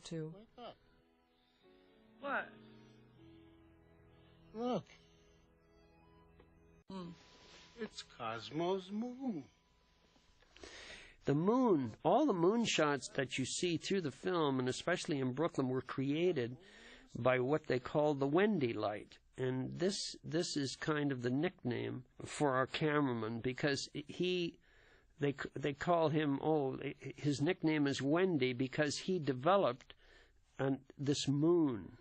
Too. Wake up. What? Look. It's Cosmo's moon. The moon, all the moon shots that you see through the film, and especially in Brooklyn, were created by what they call the Wendy light. And this is kind of the nickname for our cameraman, because they call him, his nickname is Wendy because he developed this moon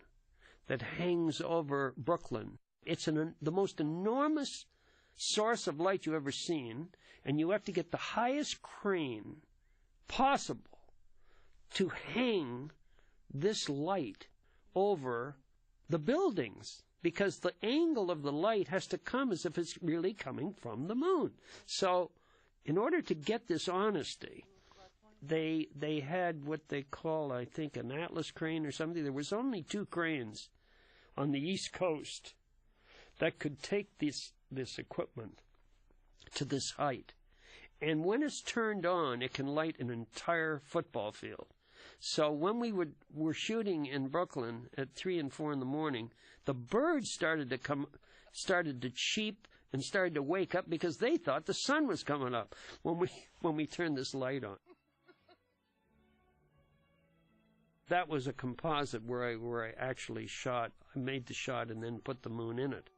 that hangs over Brooklyn. It's the most enormous source of light you've ever seen, and you have to get the highest crane possible to hang this light over the buildings, because the angle of the light has to come as if it's really coming from the moon. So in order to get this honesty, they had what they call, I think, an Atlas crane or something. There was only 2 cranes on the East Coast that could take this equipment to this height. And when it's turned on, it can light an entire football field. So when we were shooting in Brooklyn at 3 and 4 in the morning, the birds started to cheep and started to wake up because they thought the sun was coming up when we turned this light on. That was a composite where I actually shot. I made the shot and then put the moon in it.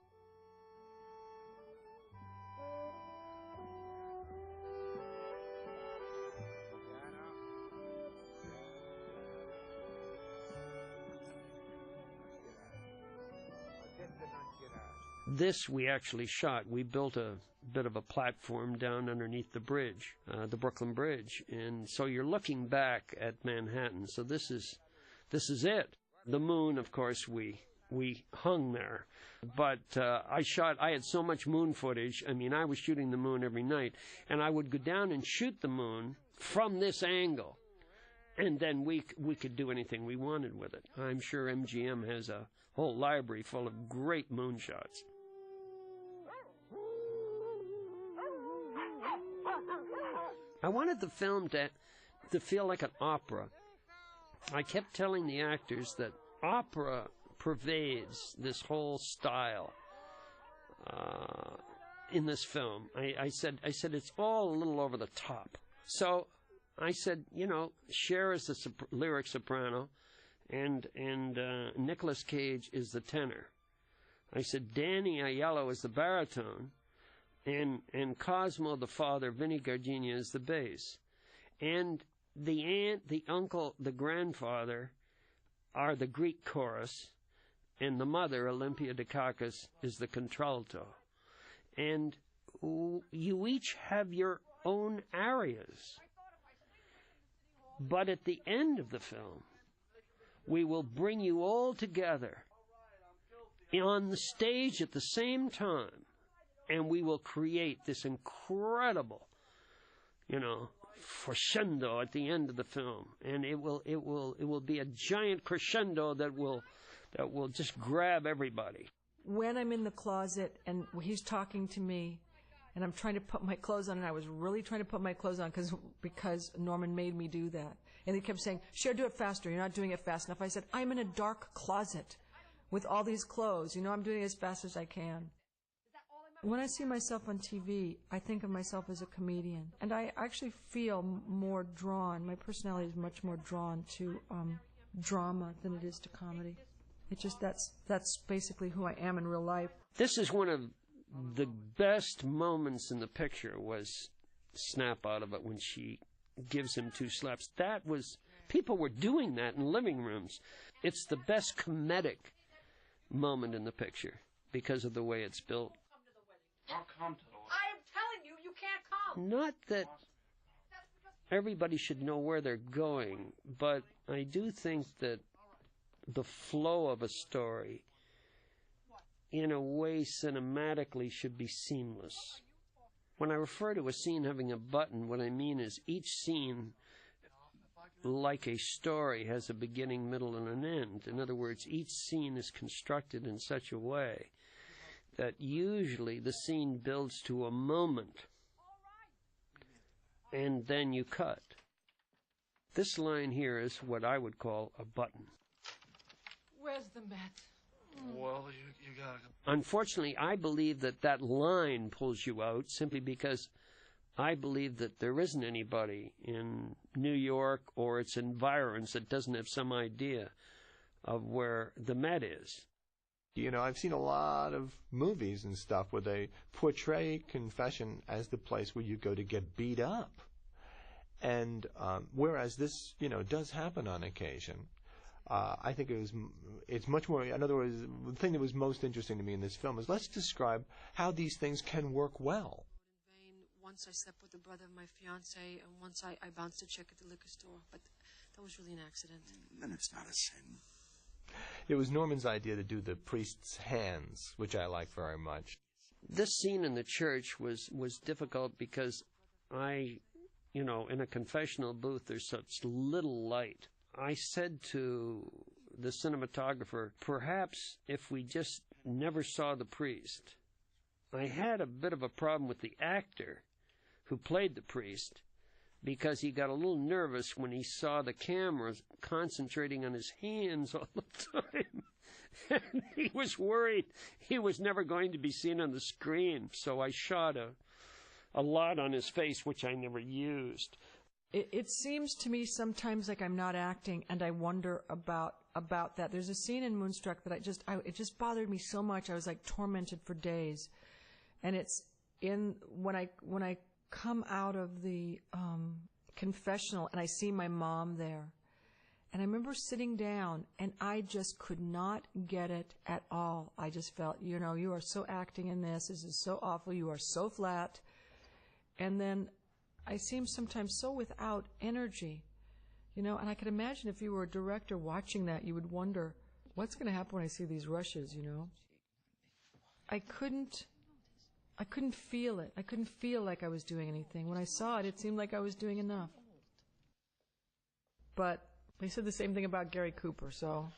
This we actually shot. We built a bit of a platform down underneath the bridge, the Brooklyn Bridge, and so you're looking back at Manhattan. So this is it. The moon, of course, we hung there, but I had so much moon footage. I mean, I was shooting the moon every night, and I would go down and shoot the moon from this angle. And then we could do anything we wanted with it. I'm sure MGM has a whole library full of great moon shots. I wanted the film to feel like an opera. I kept telling the actors that opera pervades this whole style in this film. I said it's all a little over the top. So I said, Cher is the lyric soprano, and Nicolas Cage is the tenor. I said Danny Aiello is the baritone, and Cosmo, the father, Vinnie Gardenia, is the bass. And the aunt, the uncle, the grandfather are the Greek chorus, and the mother, Olympia Dukakis, is the contralto. And you each have your own arias. But at the end of the film, we will bring you all together on the stage at the same time, and we will create this incredible, crescendo at the end of the film, and it will be a giant crescendo that will just grab everybody. When I'm in the closet and he's talking to me, and I'm trying to put my clothes on, and I was really trying to put my clothes on because Norman made me do that. And he kept saying, Cher, do it faster. You're not doing it fast enough. I said, I'm in a dark closet with all these clothes. I'm doing it as fast as I can. When I see myself on TV, I think of myself as a comedian. And I actually feel more drawn. My personality is much more drawn to drama than it is to comedy. It's just that's basically who I am in real life. This is one of the best moments in the picture was snap out of it when she gives him 2 slaps. People were doing that in living rooms. It's the best comedic moment in the picture because of the way it's built. I'll come to the wedding. I am telling you, you can't come. Not that everybody should know where they're going, but I do think that the flow of a story, in a way, cinematically should be seamless. When I refer to a scene having a button, what I mean is each scene, like a story, has a beginning, middle, and an end. In other words, each scene is constructed in such a way that usually the scene builds to a moment, and then you cut. This line here is what I would call a button. Where's the mat? Well, you gotta... Unfortunately, I believe that that line pulls you out simply because I believe that there isn't anybody in New York or its environs that doesn't have some idea of where the Met is. You know, I've seen a lot of movies and stuff where they portray confession as the place where you go to get beat up. And whereas this, does happen on occasion, I think it's much more, in other words, the thing that was most interesting to me in this film is let's describe how these things can work well. Once I slept with the brother of my fiance, and once I bounced a check at the liquor store, but that was really an accident. Then it's not a sin. It was Norman's idea to do the priest's hands, which I like very much. This scene in the church was difficult because in a confessional booth, there's such little light. I said to the cinematographer, perhaps if we just never saw the priest. I had a bit of a problem with the actor who played the priest because he got a little nervous when he saw the cameras concentrating on his hands all the time. And he was worried he was never going to be seen on the screen. So I shot a lot on his face, which I never used. It seems to me sometimes like I'm not acting, and I wonder about that. There's a scene in Moonstruck that it just bothered me so much. I was like tormented for days. And it's when I come out of the confessional and I see my mom there. And I remember sitting down and I just could not get it at all. I just felt, you are so acting in this. This is so awful. You are so flat. And then I seem sometimes so without energy, and I could imagine if you were a director watching that, you would wonder, what's going to happen when I see these rushes, I couldn't feel it. I couldn't feel like I was doing anything. When I saw it, it seemed like I was doing enough. But they said the same thing about Gary Cooper, so.